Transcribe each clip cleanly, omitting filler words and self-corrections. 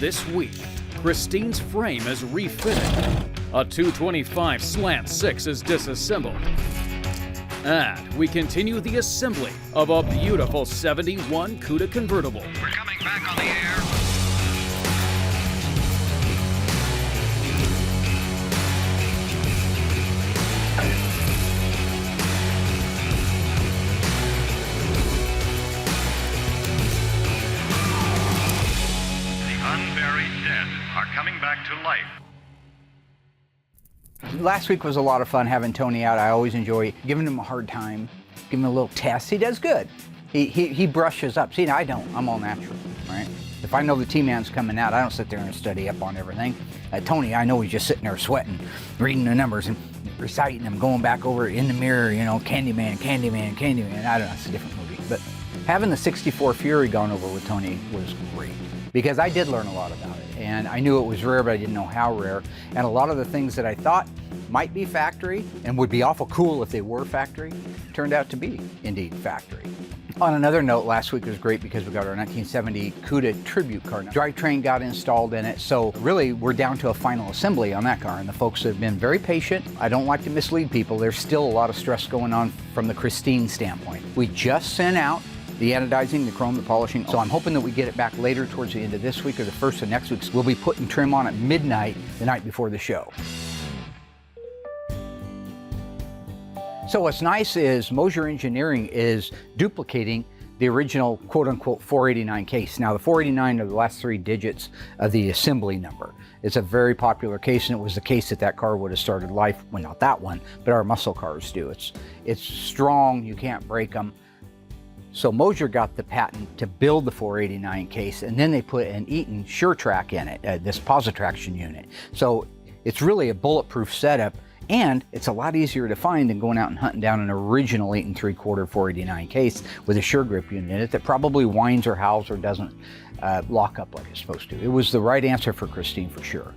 This week, Christine's frame is refitted. A 225 Slant Six is disassembled. And we continue the assembly of a beautiful 71 CUDA convertible. We're coming back on the air. The unburied dead are coming back to life. Last week was a lot of fun having Tony out. I always enjoy giving him a hard time, giving him a little test. He does good. He brushes up. See, I don't. I'm all natural, right? If I know the T-man's coming out, I don't sit there and study up on everything. Tony, I know he's just sitting there sweating, reading the numbers and reciting them, going back over in the mirror, you know, Candyman, Candyman, Candyman. I don't know, it's a different movie. But having the 64 Fury gone over with Tony was great, because I did learn a lot about it. And I knew it was rare, but I didn't know how rare. And a lot of the things that I thought might be factory and would be awful cool if they were factory turned out to be indeed factory. On another note, last week was great because we got our 1970 CUDA tribute car. Drivetrain got installed in it, so really we're down to a final assembly on that car, and the folks have been very patient. I don't like to mislead people. There's still a lot of stress going on from the Christine standpoint. We just sent out the anodizing, the chrome, the polishing, so I'm hoping that we get it back later towards the end of this week or the first of next week. We'll be putting trim on at midnight the night before the show. So what's nice is Moser Engineering is duplicating the original quote-unquote 489 case. Now the 489 are the last three digits of the assembly number. It's a very popular case, and it was the case that car would have started life, well, not that one, but our muscle cars do. It's strong, you can't break them. So Moser got the patent to build the 489 case, and then they put an Eaton SureTrack in it, this Positraction unit. So it's really a bulletproof setup, and it's a lot easier to find than going out and hunting down an original 8 3/4 489 case with a sure grip unit in it that probably whines or howls or doesn't lock up like it's supposed to. It was the right answer for Christine for sure.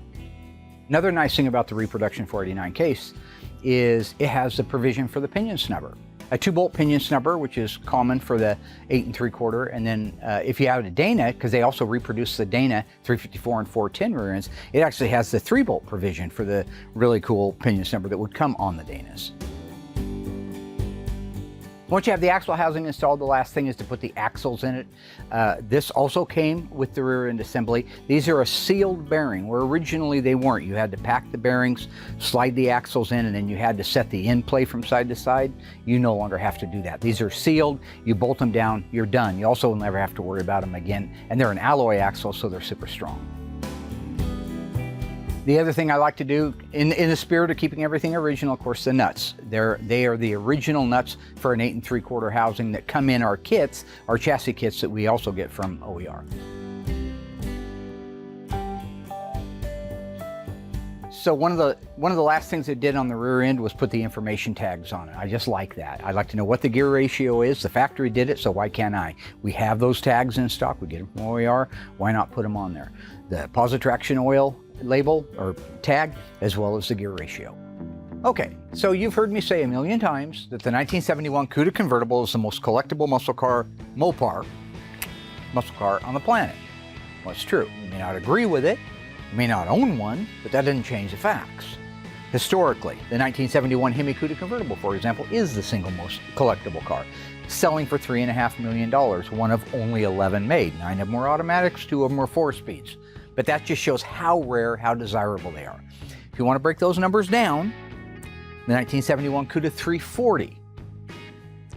Another nice thing about the Reproduction 489 case is it has the provision for the pinion snubber. A 2-bolt pinion snubber, which is common for the 8 3/4, and then if you have a Dana, because they also reproduce the Dana 354 and 410 rear ends, it actually has the 3-bolt provision for the really cool pinion snubber that would come on the Danas. Once you have the axle housing installed, the last thing is to put the axles in it. This also came with the rear end assembly. These are a sealed bearing, where originally they weren't. You had to pack the bearings, slide the axles in, and then you had to set the end play from side to side. You no longer have to do that. These are sealed, you bolt them down, you're done. You also will never have to worry about them again. And they're an alloy axle, so they're super strong. The other thing I like to do, in the spirit of keeping everything original, of course, the nuts. They are the original nuts for an 8 3/4 housing that come in our kits, our chassis kits that we also get from OER. So one of the last things they did on the rear end was put the information tags on it. I just like that. I like to know what the gear ratio is. The factory did it, so why can't I? We have those tags in stock. We get them from OER. Why not put them on there? The Positraction oil label or tag, as well as the gear ratio. Okay, so you've heard me say a million times that the 1971 CUDA convertible is the most collectible muscle car, Mopar muscle car on the planet. Well, it's true. You may not agree with it, you may not own one, but that doesn't change the facts. Historically, the 1971 Hemi CUDA convertible, for example, is the single most collectible car, selling for $3.5 million, one of only 11 made. 9 of them were automatics, 2 of them were 4-speeds. But that just shows how rare, how desirable they are. If you want to break those numbers down, the 1971 CUDA 340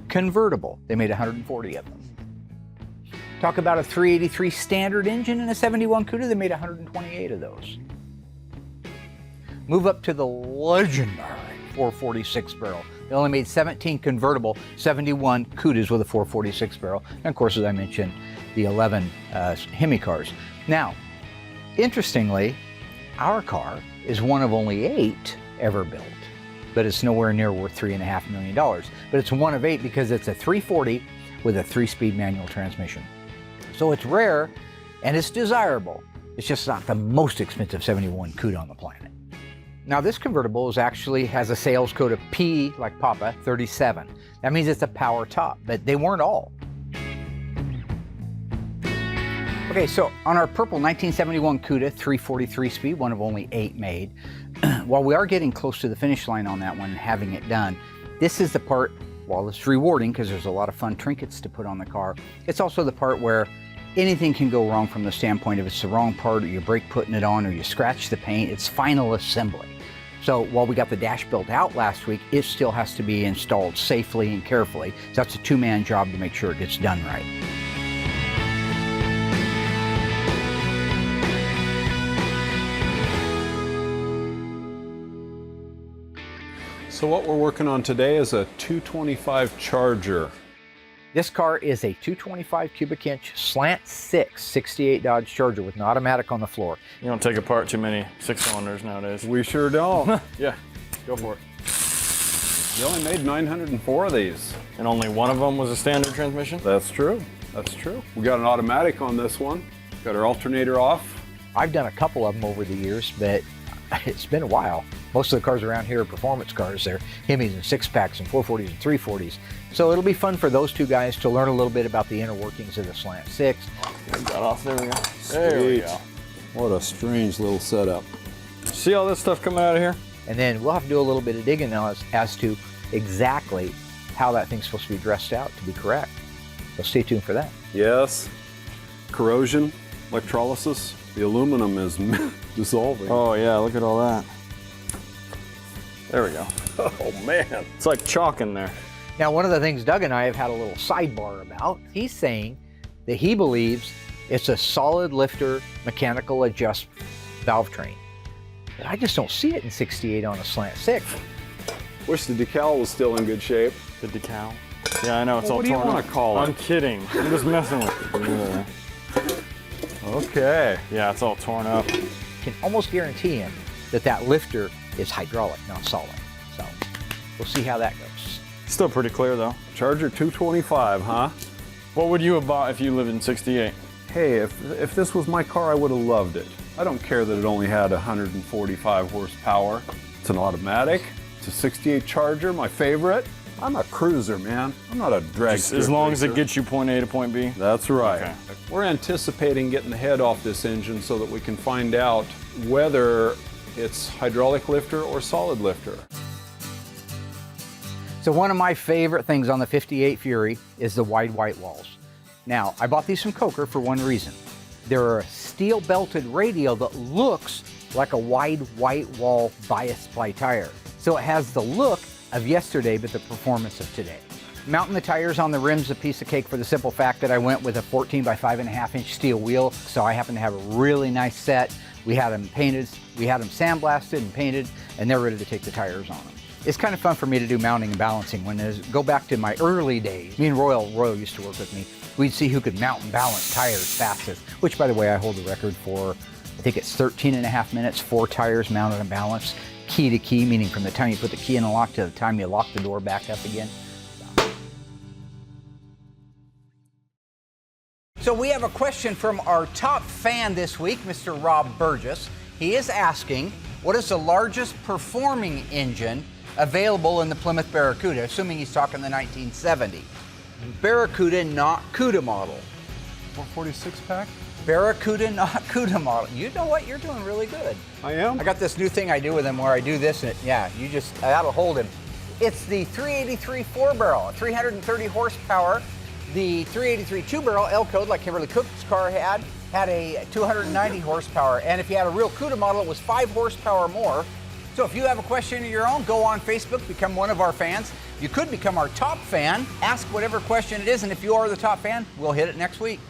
convertible, they made 140 of them. Talk about a 383 standard engine in a 71 CUDA, they made 128 of those. Move up to the legendary 446 barrel. They only made 17 convertible 71 CUDAs with a 446 barrel. And of course, as I mentioned, the 11 Hemi cars. Now, interestingly, our car is one of only 8 ever built, but it's nowhere near worth $3.5 million. But it's one of 8 because it's a 340 with a 3-speed manual transmission. So it's rare and it's desirable. It's just not the most expensive 71 CUDA on the planet. Now this convertible has a sales code of P, like Papa, 37. That means it's a power top, but they weren't all. Okay, so on our purple 1971 Cuda 343 speed, one of only 8 made, while we are getting close to the finish line on that one and having it done, this is the part, while it's rewarding because there's a lot of fun trinkets to put on the car, it's also the part where anything can go wrong from the standpoint of it's the wrong part, or you break putting it on, or you scratch the paint. It's final assembly. So while we got the dash built out last week, it still has to be installed safely and carefully. So that's a 2-man job to make sure it gets done right. So what we're working on today is a 225 Charger. This car is a 225 cubic inch Slant Six 68 Dodge Charger with an automatic on the floor. You don't take apart too many 6-cylinders nowadays. We sure don't. Yeah, go for it. You only made 904 of these. And only one of them was a standard transmission? That's true. That's true. We got an automatic on this one. Got our alternator off. I've done a couple of them over the years, but it's been a while. Most of the cars around here are performance cars. They're Hemis and 6-packs and 440s and 340s. So it'll be fun for those two guys to learn a little bit about the inner workings of the Slant Six. Got off, there we go. There we go. What a strange little setup. See all this stuff coming out of here? And then we'll have to do a little bit of digging now as to exactly how that thing's supposed to be dressed out to be correct. So stay tuned for that. Yes. Corrosion, electrolysis. The aluminum is dissolving. Oh yeah, look at all that. There we go. Oh man. It's like chalk in there. Now, one of the things Doug and I have had a little sidebar about, he's saying that he believes it's a solid lifter mechanical adjust valve train. But I just don't see it in 68 on a Slant Six. Wish the decal was still in good shape. The decal. Yeah, I know, it's Well, all what do you torn wanna up. call it? I'm kidding. I'm just messing with you. Okay. Yeah, it's all torn up. Can almost guarantee him that that lifter is hydraulic, not solid. So we'll see how that goes. Still pretty clear though. Charger 225, huh? What would you have bought if you lived in 68? Hey, if this was my car, I would have loved it. I don't care that it only had 145 horsepower. It's an automatic. It's a 68 Charger, my favorite. I'm a cruiser, man. I'm not a drag Just strip as long as it racer. gets you point A to point B? That's right. Okay. We're anticipating getting the head off this engine so that we can find out whether it's hydraulic lifter or solid lifter. So one of my favorite things on the 58 Fury is the wide white walls. Now, I bought these from Coker for one reason. They're a steel belted radial that looks like a wide white wall bias ply tire. So it has the look of yesterday, but the performance of today. Mounting the tires on the rims is a piece of cake for the simple fact that I went with a 14 by 5.5 inch steel wheel, so I happen to have a really nice set. We had them painted, we had them sandblasted and painted, and they're ready to take the tires on them. It's kind of fun for me to do mounting and balancing. Go back to my early days, me and Royal used to work with me, we'd see who could mount and balance tires fastest, which by the way, I hold the record for, I think it's 13.5 minutes, 4 tires mounted and balanced, key to key, meaning from the time you put the key in the lock to the time you lock the door back up again. So we have a question from our top fan this week, Mr. Rob Burgess. He is asking, what is the largest performing engine available in the Plymouth Barracuda, assuming he's talking the 1970. Barracuda, not Cuda model. 446 pack? Barracuda, not Cuda model. You know what? You're doing really good. I am? I got this new thing I do with him where I do this and that'll hold him. It's the 383 4-barrel, 330 horsepower. The 383 2-barrel L-Code, like Kimberly Cook's car had a 290 horsepower. And if you had a real Cuda model, it was 5 horsepower more. So if you have a question of your own, go on Facebook, become one of our fans. You could become our top fan, ask whatever question it is, and if you are the top fan, we'll hit it next week.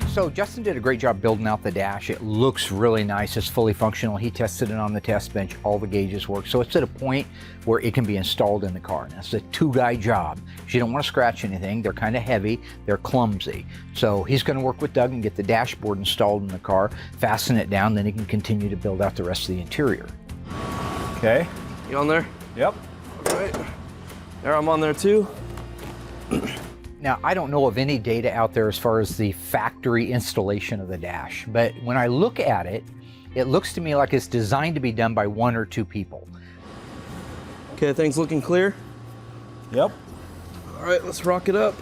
So Justin did a great job building out the dash. It looks really nice. It's fully functional. He tested it on the test bench. All the gauges work. So it's at a point where it can be installed in the car. Now, it's a two-guy job. You don't want to scratch anything. They're kind of heavy. They're clumsy. So he's going to work with Doug and get the dashboard installed in the car, fasten it down, then he can continue to build out the rest of the interior. Okay. You on there? Yep. All right. There, I'm on there too. Now, I don't know of any data out there as far as the factory installation of the dash, but when I look at it, it looks to me like it's designed to be done by 1 or 2 people. Okay, things looking clear? Yep. All right, let's rock it up.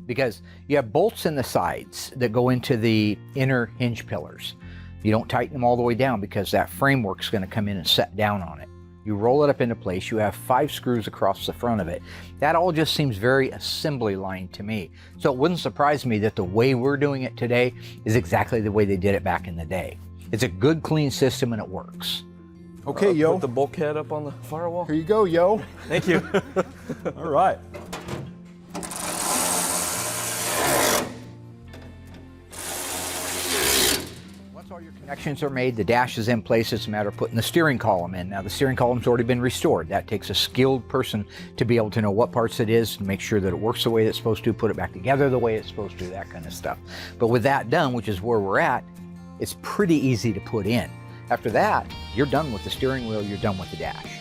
because you have bolts in the sides that go into the inner hinge pillars. You don't tighten them all the way down because that framework's going to come in and set down on it. You roll it up into place. You have 5 screws across the front of it. That all just seems very assembly line to me. So it wouldn't surprise me that the way we're doing it today is exactly the way they did it back in the day. It's a good, clean system and it works. Okay, yo. Put the bulkhead up on the firewall. Here you go, yo. Thank you. All right. Once all your connections are made, the dash is in place. It's a matter of putting the steering column in. Now the steering column's already been restored. That takes a skilled person to be able to know what parts it is, to make sure that it works the way it's supposed to, put it back together the way it's supposed to, that kind of stuff. But with that done, which is where we're at, it's pretty easy to put in. After that, you're done with the steering wheel, you're done with the dash.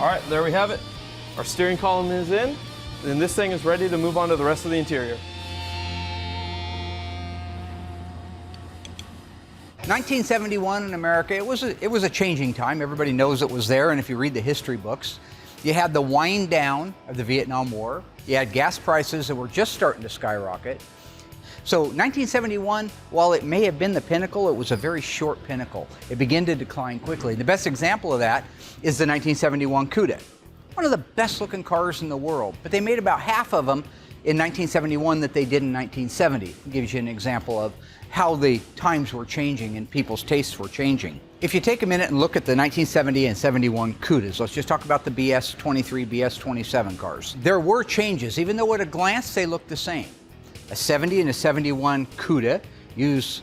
All right, there we have it. Our steering column is in, and this thing is ready to move on to the rest of the interior. 1971 in America, it was a changing time. Everybody knows it was there, and if you read the history books, you had the wind down of the Vietnam War. You had gas prices that were just starting to skyrocket. So 1971, while it may have been the pinnacle, it was a very short pinnacle. It began to decline quickly. The best example of that is the 1971 Cuda. One of the best looking cars in the world, but they made about half of them in 1971 that they did in 1970. It gives you an example of how the times were changing and people's tastes were changing. If you take a minute and look at the 1970 and 71 Cudas, let's just talk about the BS23, BS27 cars. There were changes, even though at a glance they look the same. A 70 and a 71 Cuda use,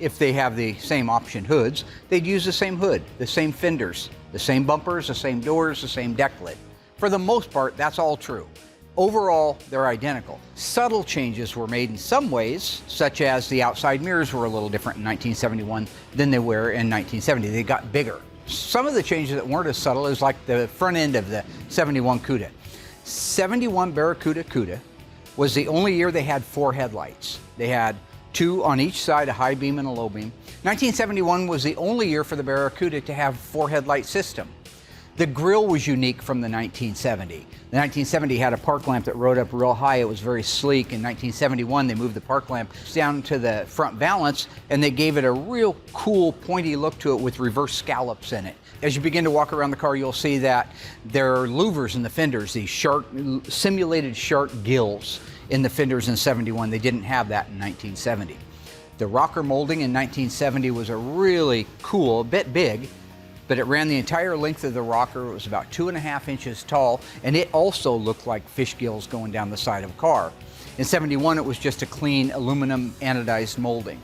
if they have the same option hoods, they'd use the same hood, the same fenders, the same bumpers, the same doors, the same deck lid. For the most part, that's all true. Overall, they're identical. Subtle changes were made in some ways, such as the outside mirrors were a little different in 1971 than they were in 1970. They got bigger. Some of the changes that weren't as subtle is like the front end of the 71 Cuda. 71 Barracuda Cuda was the only year they had 4 headlights. They had 2 on each side, a high beam and a low beam. 1971 was the only year for the Barracuda to have 4 headlight system. The grille was unique from the 1970. The 1970 had a park lamp that rode up real high. It was very sleek. In 1971, they moved the park lamp down to the front valance, and they gave it a real cool, pointy look to it with reverse scallops in it. As you begin to walk around the car, you'll see that there are louvers in the fenders, these shark, simulated shark gills in the fenders in 71. They didn't have that in 1970. The rocker molding in 1970 was a really cool, a bit big, but it ran the entire length of the rocker. It was about 2.5 inches tall, and it also looked like fish gills going down the side of a car. In 71, it was just a clean aluminum anodized molding.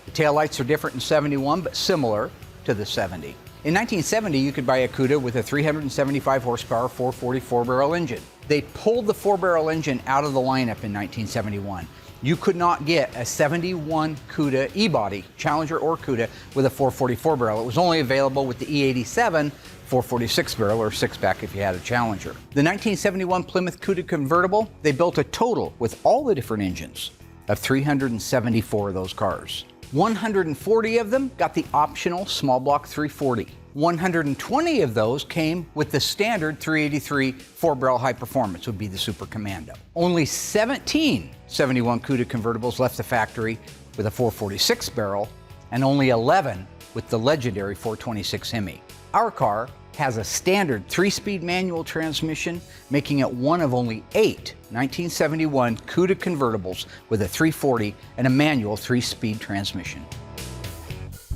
The taillights are different in 71, but similar to the 70. In 1970, you could buy a Cuda with a 375 horsepower 444 barrel engine. They pulled the 4-barrel engine out of the lineup in 1971. You could not get a 71 Cuda E-body, Challenger or Cuda, with a 444 barrel. It was only available with the E87 446 barrel, or 6-pack if you had a Challenger. The 1971 Plymouth Cuda Convertible, they built a total with all the different engines of 374 of those cars. 140 of them got the optional small block 340. 120 of those came with the standard 383 4-barrel high performance, would be the Super Commando. Only 17 71 Cuda convertibles left the factory with a 446 barrel, and only 11 with the legendary 426 Hemi. Our car has a standard 3-speed manual transmission, making it one of only 8 1971 Cuda convertibles with a 340 and a manual 3-speed transmission.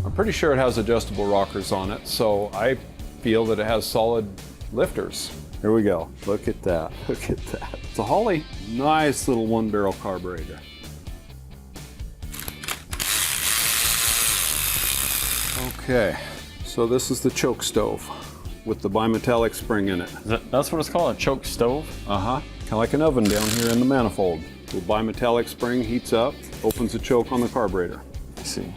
I'm pretty sure it has adjustable rockers on it, so I feel that it has solid lifters. Here we go. Look at that. Look at that. It's a Holly. Nice little 1-barrel carburetor. Okay, so this is the choke stove with the bimetallic spring in it. That's what it's called, a choke stove? Uh-huh. Kind of like an oven down here in the manifold. The bimetallic spring heats up, opens the choke on the carburetor. I see.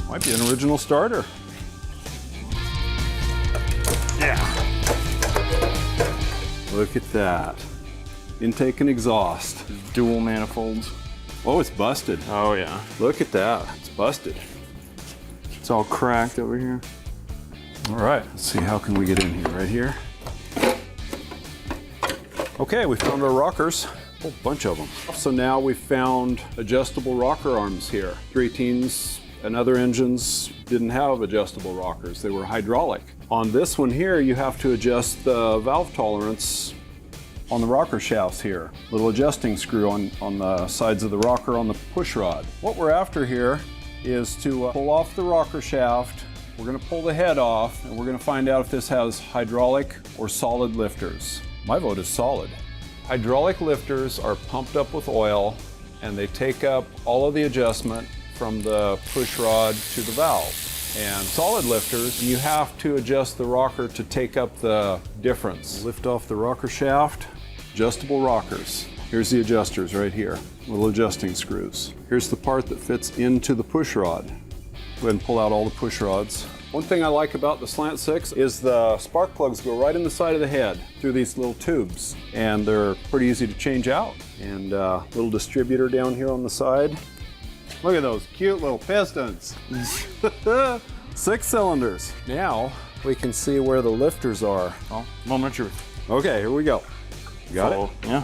Might be an original starter. Yeah. Look at that. Intake and exhaust. Dual manifolds. Oh, it's busted. Oh yeah. Look at that. It's busted. It's all cracked over here. All right, let's see, how can we get in here? Right here. Okay, we found our rockers. A whole bunch of them. So now we've found adjustable rocker arms here. 318s and other engines didn't have adjustable rockers. They were hydraulic. On this one here, you have to adjust the valve tolerance on the rocker shafts here. Little adjusting screw on the sides of the rocker on the push rod. What we're after here is to pull off the rocker shaft. We're gonna pull the head off and we're gonna find out if this has hydraulic or solid lifters. My vote is solid. Hydraulic lifters are pumped up with oil and they take up all of the adjustment from the push rod to the valve. And solid lifters, you have to adjust the rocker to take up the difference. Lift off the rocker shaft, adjustable rockers. Here's the adjusters right here, little adjusting screws. Here's the part that fits into the push rod. Go ahead and pull out all the push rods. One thing I like about the Slant Six is the spark plugs go right in the side of the head through these little tubes, and they're pretty easy to change out. And little distributor down here on the side. Look at those cute little pistons. 6 cylinders. Now we can see where the lifters are. Oh, moment of truth. Okay, here we go. You got it? Yeah.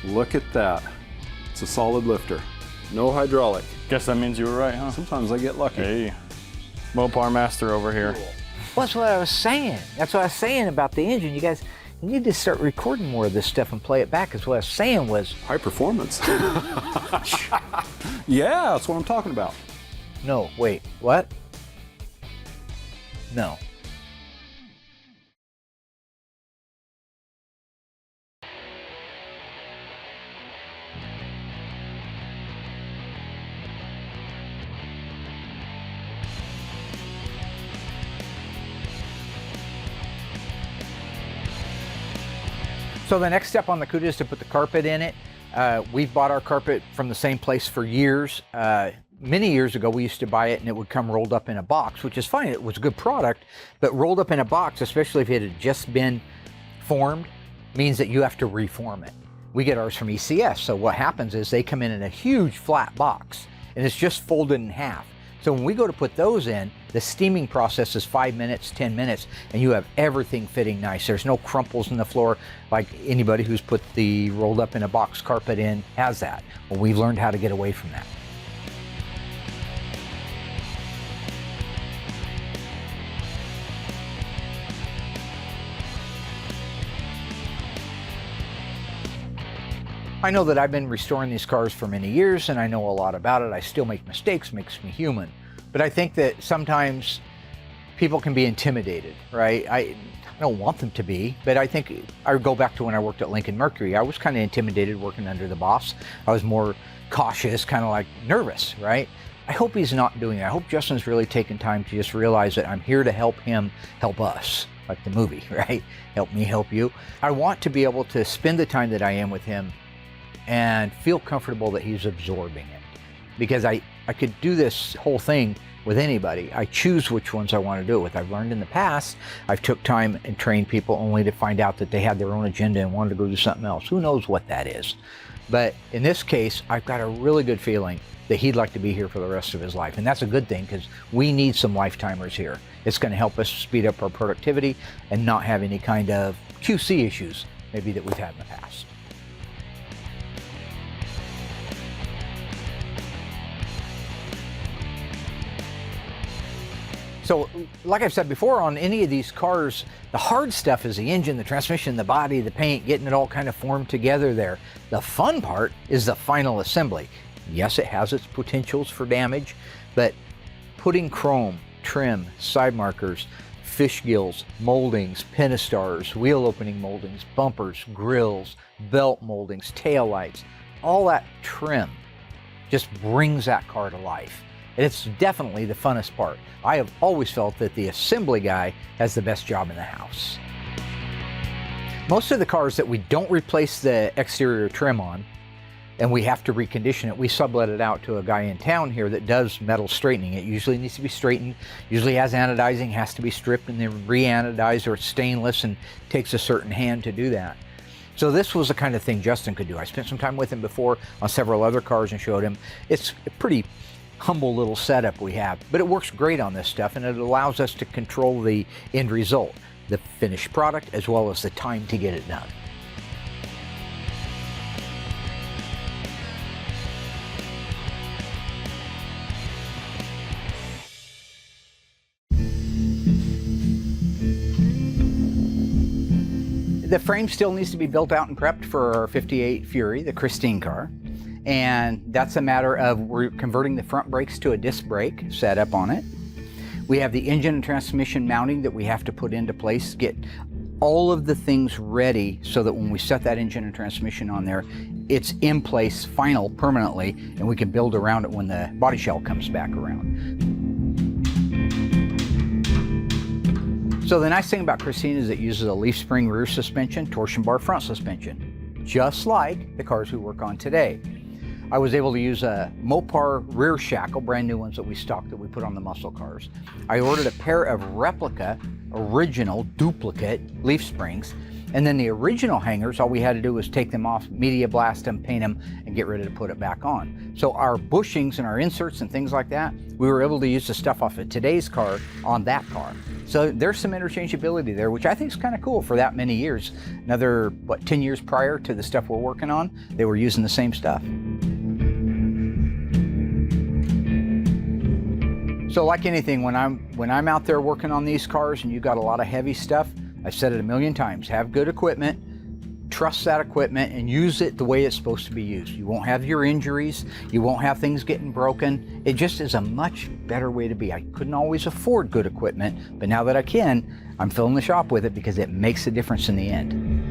Look at that. It's a solid lifter. No hydraulic. Guess that means you were right, huh? Sometimes I get lucky. Hey, Mopar master over here. Well, that's what I was saying. That's what I was saying about the engine. You guys need to start recording more of this stuff and play it back, because what I was saying was... High performance. Yeah, that's what I'm talking about. No, wait, what? No. So the next step on the CUDA is to put the carpet in it. We've bought our carpet from the same place for years. Many years ago, we used to buy it and it would come rolled up in a box, which is fine. It was a good product, but rolled up in a box, especially if it had just been formed, means that you have to reform it. We get ours from ECS. So what happens is they come in a huge flat box and it's just folded in half. So when we go to put those in, the steaming process is 5 minutes, 10 minutes, and you have everything fitting nice. There's no crumples in the floor like anybody who's put the rolled up in a box carpet in has that. Well, we've learned how to get away from that. I know that I've been restoring these cars for many years and I know a lot about it. I still make mistakes, makes me human. But I think that sometimes people can be intimidated, right? I don't want them to be, but I think I go back to when I worked at Lincoln Mercury. I was kind of intimidated working under the boss. I was more cautious, kind of like nervous, right? I hope he's not doing that. I hope Justin's really taken time to just realize that I'm here to help him help us, like the movie, right? Help me help you. I want to be able to spend the time that I am with him and feel comfortable that he's absorbing it. Because I could do this whole thing with anybody. I choose which ones I want to do it with. I've learned in the past, I've took time and trained people only to find out that they had their own agenda and wanted to go do something else. Who knows what that is? But in this case, I've got a really good feeling that he'd like to be here for the rest of his life. And that's a good thing because we need some lifetimers here. It's going to help us speed up our productivity and not have any kind of QC issues maybe that we've had in the past. So, like I've said before, on any of these cars, the hard stuff is the engine, the transmission, the body, the paint, getting it all kind of formed together there. The fun part is the final assembly. Yes, it has its potentials for damage, but putting chrome, trim, side markers, fish gills, moldings, Pentastars, wheel opening moldings, bumpers, grills, belt moldings, taillights, all that trim just brings that car to life. It's definitely the funnest part. I have always felt that the assembly guy has the best job in the house. Most of the cars that we don't replace the exterior trim on, and we have to recondition it. We sublet it out to a guy in town here that does metal straightening. It usually needs to be straightened, usually has anodizing, has to be stripped and then re-anodized, or it's stainless and takes a certain hand to do that. So this was the kind of thing Justin could do. I spent some time with him before on several other cars and showed him. It's a pretty humble little setup we have, but it works great on this stuff, and it allows us to control the end result, the finished product, as well as the time to get it done. The frame still needs to be built out and prepped for our 58 Fury, the Christine car. And that's a matter of we're converting the front brakes to a disc brake setup on it. We have the engine and transmission mounting that we have to put into place, get all of the things ready so that when we set that engine and transmission on there, it's in place final permanently, and we can build around it when the body shell comes back around. So the nice thing about Christine is it uses a leaf spring rear suspension, torsion bar front suspension, just like the cars we work on today. I was able to use a Mopar rear shackle, brand new ones that we stock that we put on the muscle cars. I ordered a pair of replica, original, duplicate leaf springs, and then the original hangers, all we had to do was take them off, media blast them, paint them, and get ready to put it back on. So our bushings and our inserts and things like that, we were able to use the stuff off of today's car on that car. So there's some interchangeability there, which I think is kind of cool for that many years. Another, 10 years prior to the stuff we're working on, they were using the same stuff. So like anything, when I'm out there working on these cars and you got a lot of heavy stuff, I've said it a million times, have good equipment, trust that equipment, and use it the way it's supposed to be used. You won't have your injuries, you won't have things getting broken. It just is a much better way to be. I couldn't always afford good equipment, but now that I can, I'm filling the shop with it because it makes a difference in the end.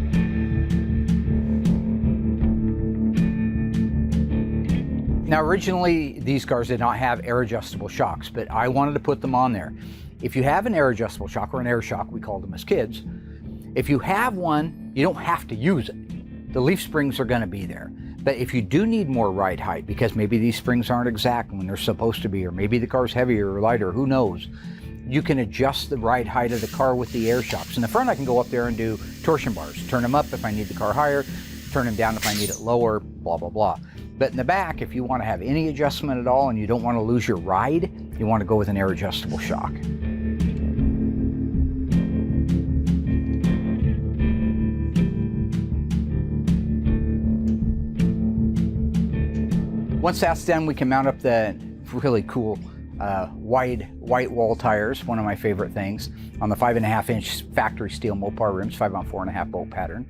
Now originally, these cars did not have air adjustable shocks, but I wanted to put them on there. If you have an air adjustable shock, or an air shock, we called them as kids, if you have one, you don't have to use it. The leaf springs are gonna be there. But if you do need more ride height, because maybe these springs aren't exact when they're supposed to be, or maybe the car's heavier or lighter, who knows, you can adjust the ride height of the car with the air shocks. In the front, I can go up there and do torsion bars, turn them up if I need the car higher, turn them down if I need it lower, blah, blah, blah. But in the back, if you want to have any adjustment at all and you don't want to lose your ride, you want to go with an air adjustable shock. Once that's done, we can mount up the really cool wide white wall tires, one of my favorite things, on the 5.5-inch factory steel Mopar rims, 5x4.5 bolt pattern.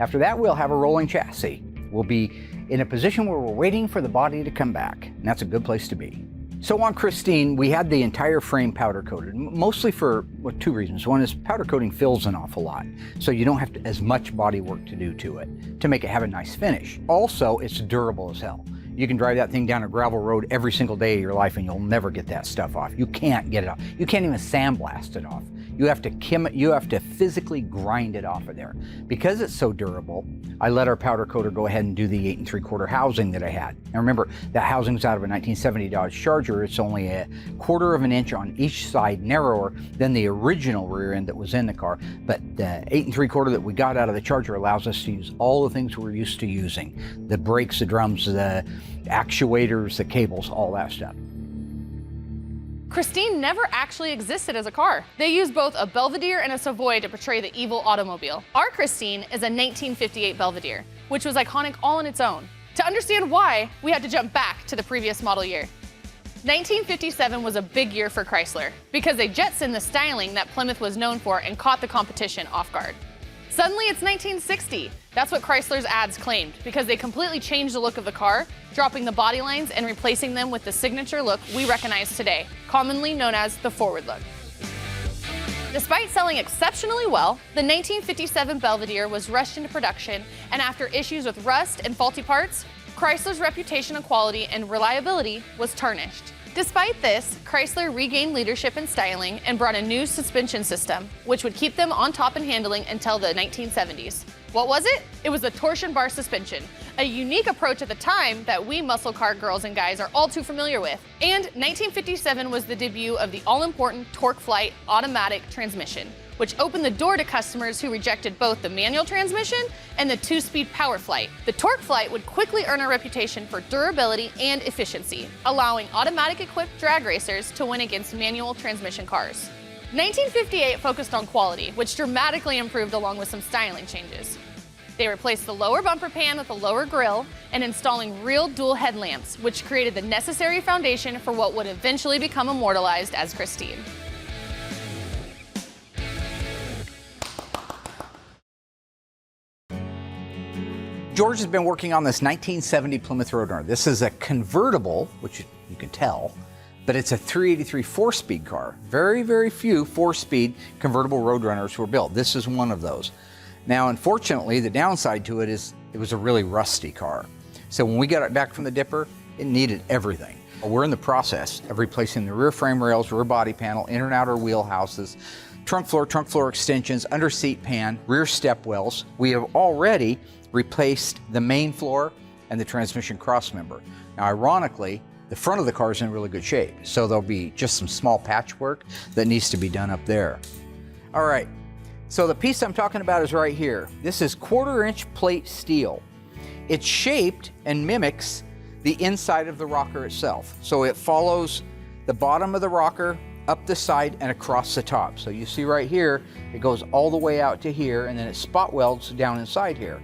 After that, we'll have a rolling chassis. We'll be in a position where we're waiting for the body to come back, and that's a good place to be. So on Christine, we had the entire frame powder coated, mostly for two reasons. One is powder coating fills an awful lot, so you don't have as much body work to do to it to make it have a nice finish. Also, it's durable as hell. You can drive that thing down a gravel road every single day of your life and you'll never get that stuff off. You can't get it off. You can't even sandblast it off. You have to physically grind it off of there. Because it's so durable, I let our powder coater go ahead and do the 8 3/4 housing that I had. And remember, that housing's out of a 1970 Dodge Charger. It's only a 1/4 of an inch on each side narrower than the original rear end that was in the car. But the 8 3/4 that we got out of the Charger allows us to use all the things we're used to using. The brakes, the drums, the actuators, the cables, all that stuff. Christine never actually existed as a car. They used both a Belvedere and a Savoy to portray the evil automobile. Our Christine is a 1958 Belvedere, which was iconic all on its own. To understand why, we had to jump back to the previous model year. 1957 was a big year for Chrysler because they jettisoned the styling that Plymouth was known for and caught the competition off guard. Suddenly it's 1960. That's what Chrysler's ads claimed because they completely changed the look of the car, dropping the body lines and replacing them with the signature look we recognize today, commonly known as the forward look. Despite selling exceptionally well, the 1957 Belvedere was rushed into production, and after issues with rust and faulty parts, Chrysler's reputation of quality and reliability was tarnished. Despite this, Chrysler regained leadership in styling and brought a new suspension system, which would keep them on top in handling until the 1970s. What was it? It was the torsion bar suspension, a unique approach at the time that we muscle car girls and guys are all too familiar with. And 1957 was the debut of the all-important TorqueFlite automatic transmission, which opened the door to customers who rejected both the manual transmission and the 2-speed PowerFlite. The TorqueFlite would quickly earn a reputation for durability and efficiency, allowing automatic-equipped drag racers to win against manual transmission cars. 1958 focused on quality, which dramatically improved along with some styling changes. They replaced the lower bumper pan with a lower grille and installing real dual headlamps, which created the necessary foundation for what would eventually become immortalized as Christine. George has been working on this 1970 Plymouth Roadrunner. This is a convertible, which you can tell, but it's a 383 4-speed car. Very, very few 4-speed convertible Roadrunners were built. This is one of those. Now, unfortunately, the downside to it is it was a really rusty car. So when we got it back from the dipper, it needed everything. We're in the process of replacing the rear frame rails, rear body panel, inner and outer wheel houses, trunk floor extensions, under seat pan, rear step wells. We have already replaced the main floor and the transmission cross member. Now, ironically, the front of the car is in really good shape, so there'll be just some small patchwork that needs to be done up there. All right, so the piece I'm talking about is right here. This is 1/4-inch plate steel. It's shaped and mimics the inside of the rocker itself. So it follows the bottom of the rocker, up the side, and across the top. So you see right here, it goes all the way out to here, and then it spot welds down inside here.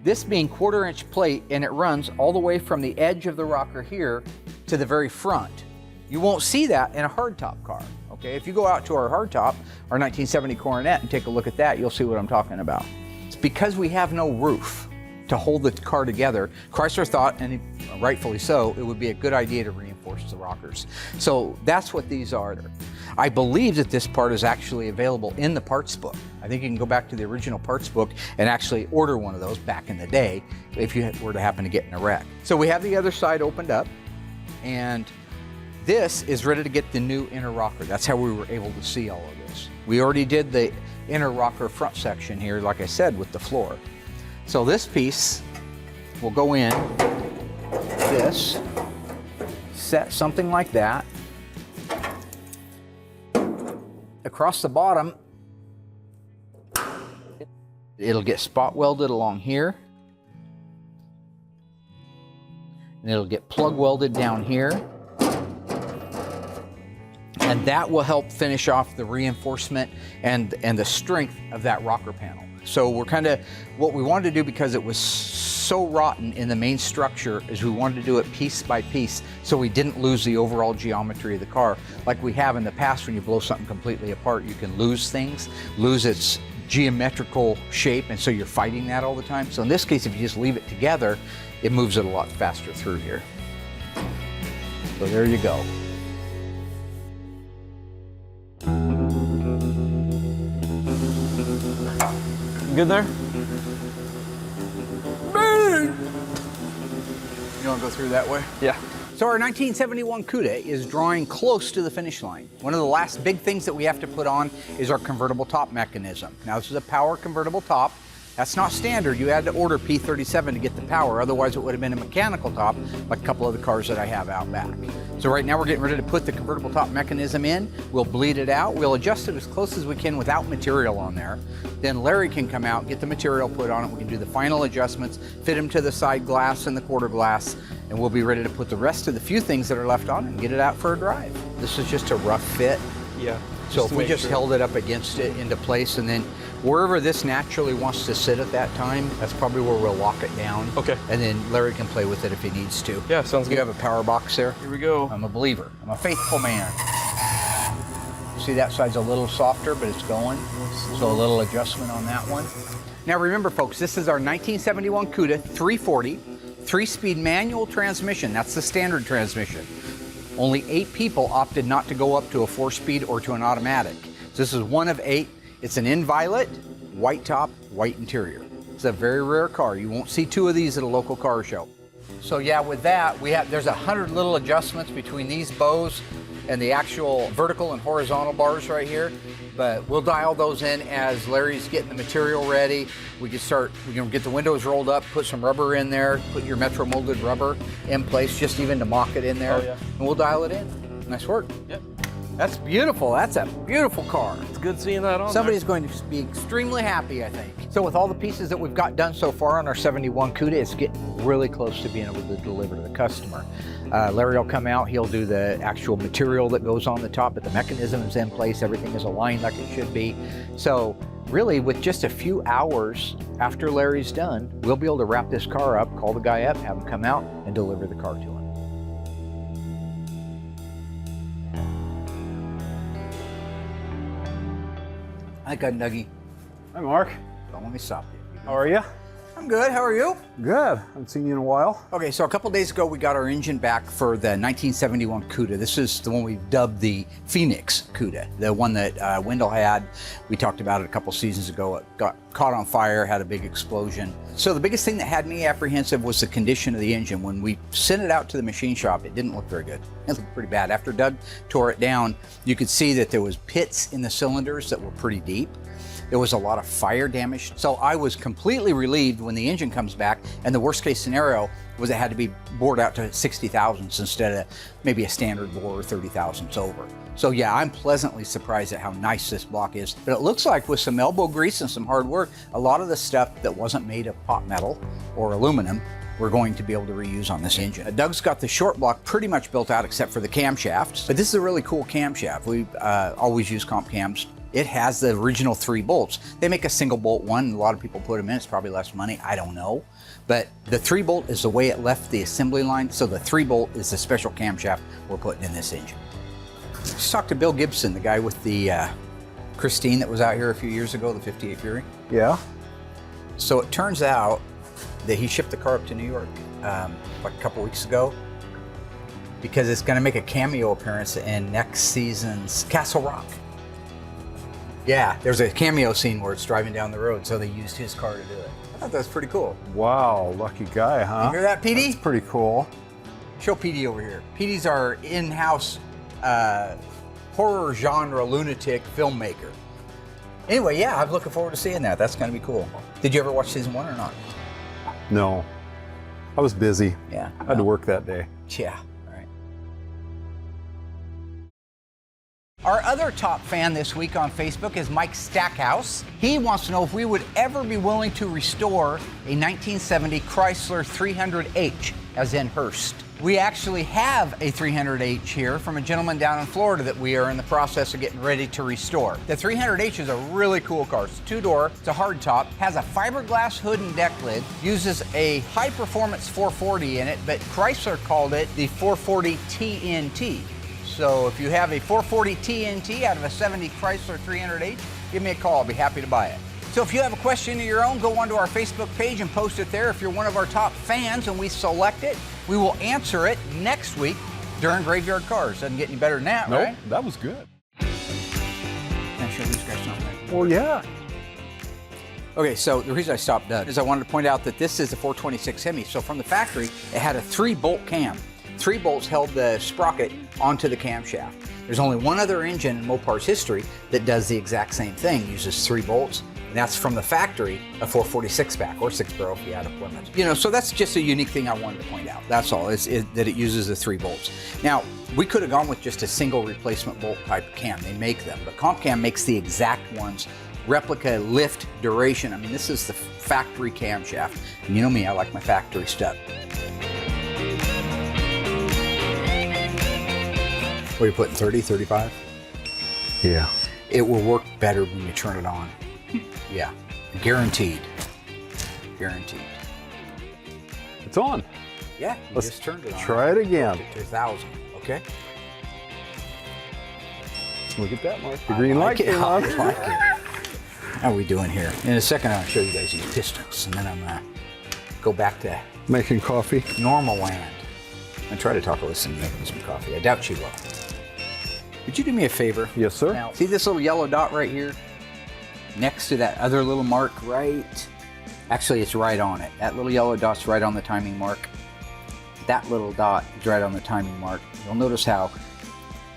This being 1/4-inch plate, and it runs all the way from the edge of the rocker here to the very front. You won't see that in a hardtop car, okay? If you go out to our hardtop, our 1970 Coronet, and take a look at that, you'll see what I'm talking about. It's because we have no roof to hold the car together. Chrysler thought, and rightfully so, it would be a good idea to reinforce the rockers. So that's what these are. I believe that this part is actually available in the parts book. I think you can go back to the original parts book and actually order one of those back in the day if you were to happen to get in a wreck. So we have the other side opened up, and this is ready to get the new inner rocker. That's how we were able to see all of this. We already did the inner rocker front section here, like I said, with the floor. So this piece will go in this, set something like that. Across the bottom, it'll get spot welded along here. And it'll get plug welded down here. And that will help finish off the reinforcement and the strength of that rocker panel. So we're kind of, what we wanted to do, because it was so rotten in the main structure, is we wanted to do it piece by piece so we didn't lose the overall geometry of the car. Like we have in the past, when you blow something completely apart, you can lose things, lose its geometrical shape, and so you're fighting that all the time. So in this case, if you just leave it together, it moves it a lot faster through here. So there you go. Good there? You want to go through that way? Yeah. So our 1971 Cuda is drawing close to the finish line. One of the last big things that we have to put on is our convertible top mechanism. Now, this is a power convertible top. That's not standard. You had to order P37 to get the power, otherwise it would have been a mechanical top, like a couple of the cars that I have out back. So right now we're getting ready to put the convertible top mechanism in. We'll bleed it out. We'll adjust it as close as we can without material on there. Then Larry can come out, get the material put on it. We can do the final adjustments, fit them to the side glass and the quarter glass, and we'll be ready to put the rest of the few things that are left on and get it out for a drive. This is just a rough fit. Yeah. So if we just held it up against it into place, and then wherever this naturally wants to sit at that time, that's probably where we'll lock it down. Okay. And then Larry can play with it if he needs to. Yeah, sounds good. You have a power box there? Here we go. I'm a believer. I'm a faithful man. See, that side's a little softer, but it's going. So a little adjustment on that one. Now remember, folks, this is our 1971 Cuda 340, 3-speed manual transmission. That's the standard transmission. Only 8 people opted not to go up to a 4-speed or to an automatic. So this is one of 8. It's an in-violet, white top, white interior. It's a very rare car. You won't see 2 of these at a local car show. So yeah, with that, there's 100 little adjustments between these bows and the actual vertical and horizontal bars right here. but we'll dial those in as Larry's getting the material ready. We can get the windows rolled up, put some rubber in there, put your Metro molded rubber in place, just even to mock it in there. Oh, yeah. And we'll dial it in. Nice work. Yep. That's beautiful. That's a beautiful car. It's good seeing that on Somebody's going to be extremely happy, I think. So with all the pieces that we've got done so far on our 71 CUDA, it's getting really close to being able to deliver to the customer. Larry will come out, he'll do the actual material that goes on the top, but the mechanism is in place, everything is aligned like it should be. So really, with just a few hours after Larry's done, we'll be able to wrap this car up, call the guy up, have him come out and deliver the car to him. Hi, Dougie. Hi, Mark. Don't let me stop you. How are you? I'm good. How are you? Good. Haven't seen you in a while. Okay, so a couple days ago, we got our engine back for the 1971 CUDA. This is the one we dubbed the Phoenix CUDA, the one that Wendell had. We talked about it a couple seasons ago. It got caught on fire, had a big explosion. So the biggest thing that had me apprehensive was the condition of the engine. When we sent it out to the machine shop, it didn't look very good. It looked pretty bad. After Doug tore it down, you could see that there was pits in the cylinders that were pretty deep. There was a lot of fire damage. So I was completely relieved when the engine comes back, and the worst case scenario was it had to be bored out to 60 thousandths instead of maybe a standard bore 30 thousandths over. So yeah, I'm pleasantly surprised at how nice this block is. But it looks like with some elbow grease and some hard work, a lot of the stuff that wasn't made of pot metal or aluminum, we're going to be able to reuse on this engine. Doug's got the short block pretty much built out except for the camshafts, but this is a really cool camshaft. We always use comp cams. It has the original 3 bolts. They make a single bolt one. A lot of people put them in. It's probably less money. I don't know. But the 3 bolt is the way it left the assembly line. So the 3 bolt is the special camshaft we're putting in this engine. Let's talk to Bill Gibson, the guy with the Christine that was out here a few years ago, the 58 Fury. Yeah. So it turns out that he shipped the car up to New York like a couple weeks ago because it's going to make a cameo appearance in next season's Castle Rock. Yeah, there's a cameo scene where it's driving down the road, so they used his car to do it. I thought that was pretty cool. Wow, lucky guy, huh? You hear that, Petey? That's pretty cool. Show Petey over here. Petey's our in-house horror genre lunatic filmmaker. Anyway, yeah, I'm looking forward to seeing that. That's going to be cool. Did you ever watch season 1 or not? No, I was busy. Yeah. I had to work that day. Yeah. Our other top fan this week on Facebook is Mike Stackhouse. He wants to know if we would ever be willing to restore a 1970 Chrysler 300H, as in Hearst. We actually have a 300H here from a gentleman down in Florida that we are in the process of getting ready to restore. The 300H is a really cool car. It's a 2-door, it's a hardtop, has a fiberglass hood and deck lid, uses a high-performance 440 in it, but Chrysler called it the 440 TNT. So if you have a 440 TNT out of a 70 Chrysler 300H, give me a call. I'll be happy to buy it. So if you have a question of your own, go onto our Facebook page and post it there. If you're one of our top fans and we select it, we will answer it next week during Graveyard Cars. Doesn't get any better than that, Nope, right? that was good. Can I show these guys something? Well, yeah. Okay, so the reason I stopped Doug is I wanted to point out that this is a 426 Hemi. So from the factory, it had a 3-bolt cam. 3 bolts held the sprocket onto the camshaft. There's only one other engine in Mopar's history that does the exact same thing, uses 3 bolts, and that's from the factory, a 446 pack, or 6-barrel if you had a Plymouth. You know, so that's just a unique thing I wanted to point out. That's all, that it uses the 3 bolts. Now, we could have gone with just a single replacement bolt type cam. They make them, but CompCam makes the exact ones. Replica, lift, duration. I mean, this is the factory camshaft. And you know me, I like my factory stuff. What are you putting, 30, 35? Yeah. It will work better when you turn it on. Yeah, guaranteed. Guaranteed. It's on. Yeah, you Let's just turned it on. try it again. To 1,000, okay? Look at that, Mark. The green light like it. came on. I like it. How are we doing here? In a second, I'll show you guys these pistons, and then I'm gonna go back to Making coffee. normal land. I try to talk Alyssa into making some coffee. I doubt she will. Would you do me a favor? Yes, sir. Now, see this little yellow dot right here? Next to that other little mark right? Actually, it's right on it. That little yellow dot's right on the timing mark. That little dot is right on the timing mark. You'll notice how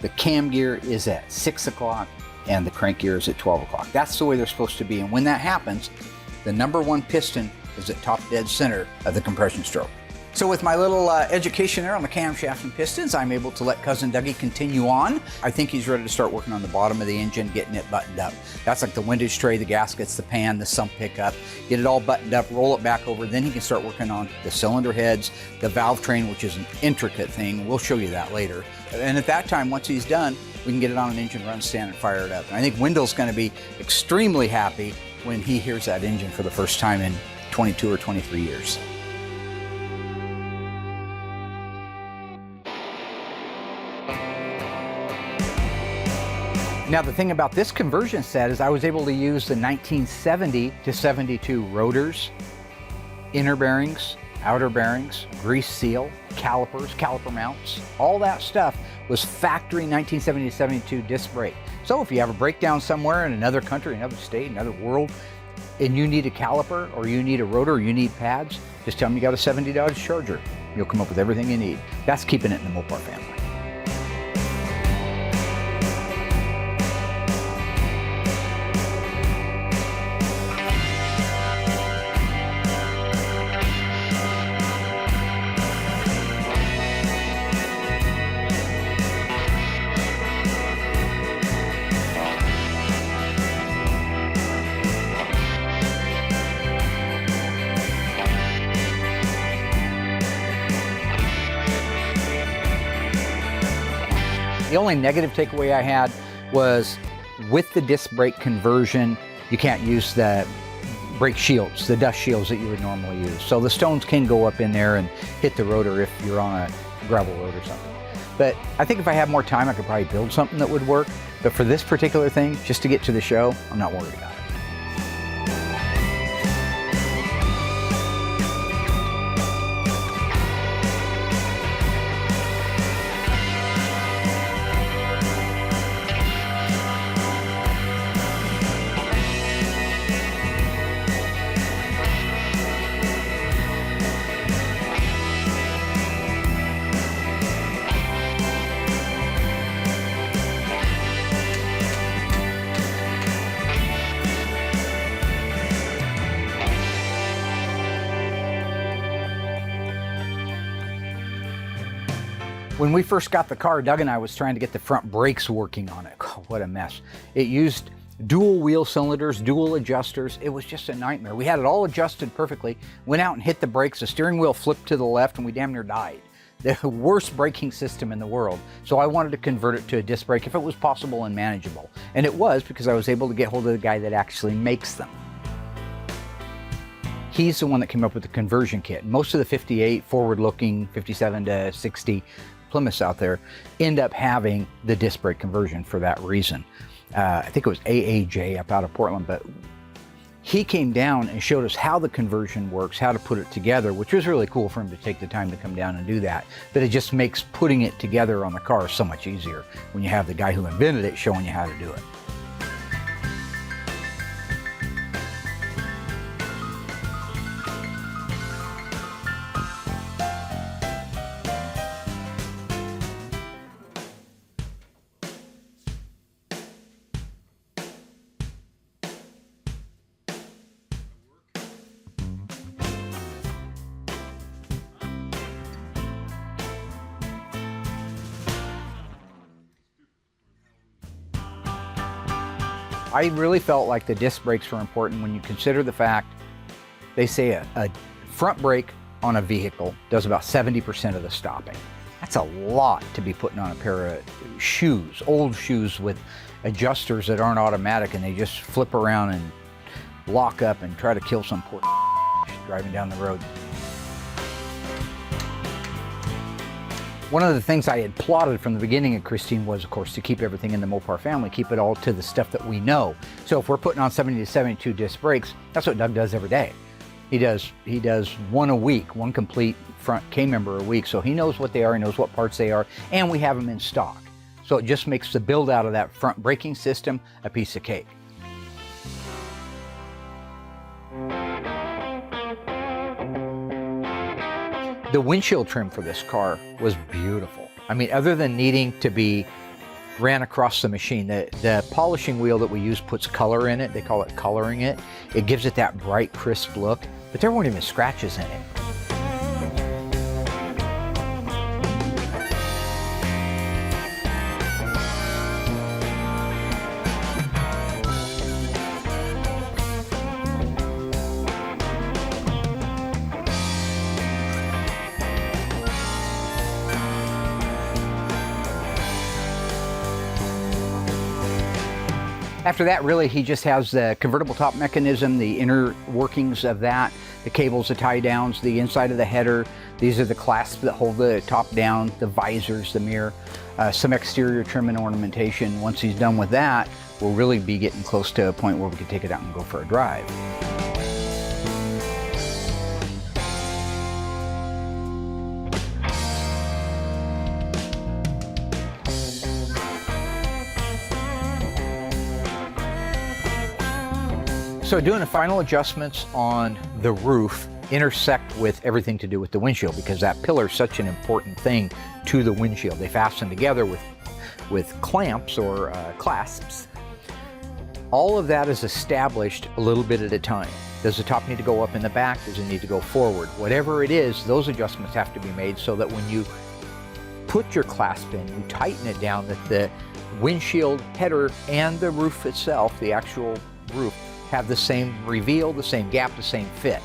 the cam gear is at 6 o'clock and the crank gear is at 12 o'clock. That's the way they're supposed to be. And when that happens, the number one piston is at top dead center of the compression stroke. So with my little education there on the camshaft and pistons, I'm able to let cousin Dougie continue on. I think he's ready to start working on the bottom of the engine, getting it buttoned up. That's like the windage tray, the gaskets, the pan, the sump pickup. Get it all buttoned up, roll it back over. Then he can start working on the cylinder heads, the valve train, which is an intricate thing. We'll show you that later. And at that time, once he's done, we can get it on an engine run stand and fire it up. And I think Wendell's going to be extremely happy when he hears that engine for the first time in 22 or 23 years. Now the thing about this conversion set is I was able to use the 1970 to 72 rotors, inner bearings, outer bearings, grease seal, calipers, caliper mounts. All that stuff was factory 1970 to 72 disc brake. So if you have a breakdown somewhere in another country, another state, another world, and you need a caliper or you need a rotor or you need pads, just tell them you got a 70 Dodge Charger. You'll come up with everything you need. That's keeping it in the Mopar family. The only negative takeaway I had was with the disc brake conversion, you can't use the brake shields, the dust shields that you would normally use. So the stones can go up in there and hit the rotor if you're on a gravel road or something. But I think if I had more time, I could probably build something that would work. But for this particular thing, just to get to the show, I'm not worried about it. When we first got the car, Doug and I was trying to get the front brakes working on it. God, what a mess. It used dual wheel cylinders, dual adjusters. It was just a nightmare. We had it all adjusted perfectly, went out and hit the brakes, the steering wheel flipped to the left and we damn near died. The worst braking system in the world. So I wanted to convert it to a disc brake if it was possible and manageable. And it was, because I was able to get hold of the guy that actually makes them. He's the one that came up with the conversion kit. Most of the 58 forward-looking 57 to 60 Plymouths out there end up having the disc brake conversion for that reason. I think it was AAJ up out of Portland, but he came down and showed us how the conversion works, how to put it together, which was really cool for him to take the time to come down and do that. But it just makes putting it together on the car so much easier when you have the guy who invented it showing you how to do it. I really felt like the disc brakes were important when you consider the fact they say a front brake on a vehicle does about 70% of the stopping. That's a lot to be putting on a pair of shoes, old shoes with adjusters that aren't automatic and they just flip around and lock up and try to kill some poor driving down the road. One of the things I had plotted from the beginning of Christine was, of course, to keep everything in the Mopar family, keep it all to the stuff that we know. So if we're putting on 70 to 72 disc brakes, that's what Doug does every day. He does one a week, one complete front K-member a week. So he knows what they are, he knows what parts they are, and we have them in stock. So it just makes the build out of that front braking system a piece of cake. The windshield trim for this car was beautiful. I mean, other than needing to be ran across the machine. The polishing wheel that we use puts color in it. They call it coloring it. It gives it that bright, crisp look, but there weren't even scratches in it. After that, really, he just has the convertible top mechanism, the inner workings of that, the cables, the tie downs, the inside of the header. These are the clasps that hold the top down, the visors, the mirror, some exterior trim and ornamentation. Once he's done with that, we'll really be getting close to a point where we can take it out and go for a drive. So doing the final adjustments on the roof intersect with everything to do with the windshield, because that pillar is such an important thing to the windshield. They fasten together with clamps or clasps. All of that is established a little bit at a time. Does the top need to go up in the back? Does it need to go forward? Whatever it is, those adjustments have to be made so that when you put your clasp in, you tighten it down, that the windshield header and the roof itself, the actual roof, have the same reveal, the same gap, the same fit.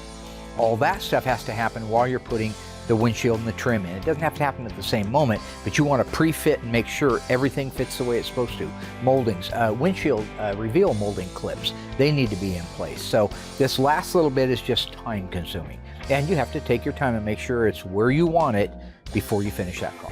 All that stuff has to happen while you're putting the windshield and the trim in. It doesn't have to happen at the same moment, but you want to pre-fit and make sure everything fits the way it's supposed to. Moldings, windshield reveal molding clips, they need to be in place. So this last little bit is just time consuming. And you have to take your time and make sure it's where you want it before you finish that car.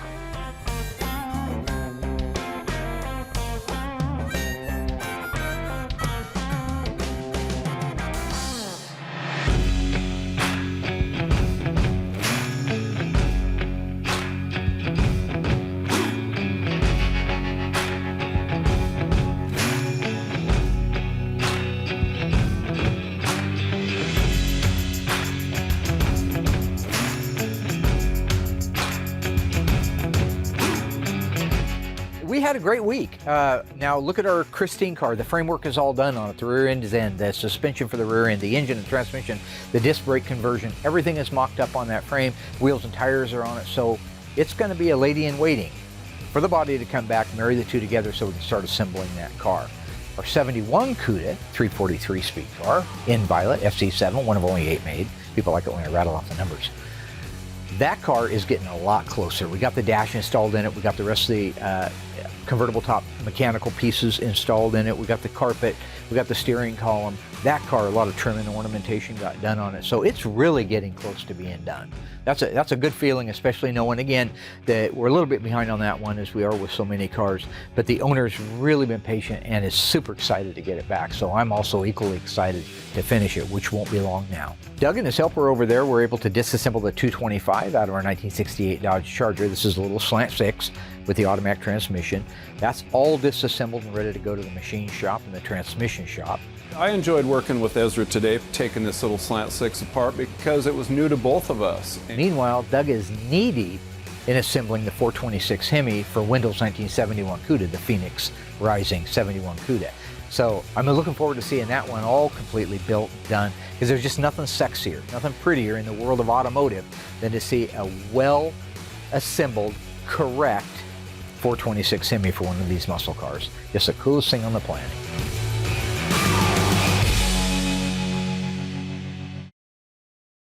We had a great week. Now look at our Christine car. The framework is all done on it. The rear end is in, the suspension for the rear end, the engine and transmission, the disc brake conversion, everything is mocked up on that frame. Wheels and tires are on it. So it's going to be a lady in waiting for the body to come back, marry the two together so we can start assembling that car. Our 71 Cuda 343 speed car in violet, FC7, one of only 8 made. People like it when I rattle off the numbers. That car is getting a lot closer. We got the dash installed in it. We got the rest of the convertible top mechanical pieces installed in it. We got the carpet. We got the steering column. That car, a lot of trim and ornamentation got done on it. So it's really getting close to being done. That's a good feeling, especially knowing, again, that we're a little bit behind on that one as we are with so many cars. But the owner's really been patient and is super excited to get it back. So I'm also equally excited to finish it, which won't be long now. Doug and his helper over there were able to disassemble the 225 out of our 1968 Dodge Charger. This is a little Slant Six with the automatic transmission. That's all disassembled and ready to go to the machine shop and the transmission shop. I enjoyed working with Ezra today, taking this little Slant Six apart because it was new to both of us. Meanwhile, Doug is knee-deep in assembling the 426 Hemi for Wendell's 1971 Cuda, the Phoenix Rising 71 Cuda. So I'm looking forward to seeing that one all completely built, done, because there's just nothing sexier, nothing prettier in the world of automotive than to see a well-assembled, correct 426 Hemi for one of these muscle cars. Just the coolest thing on the planet.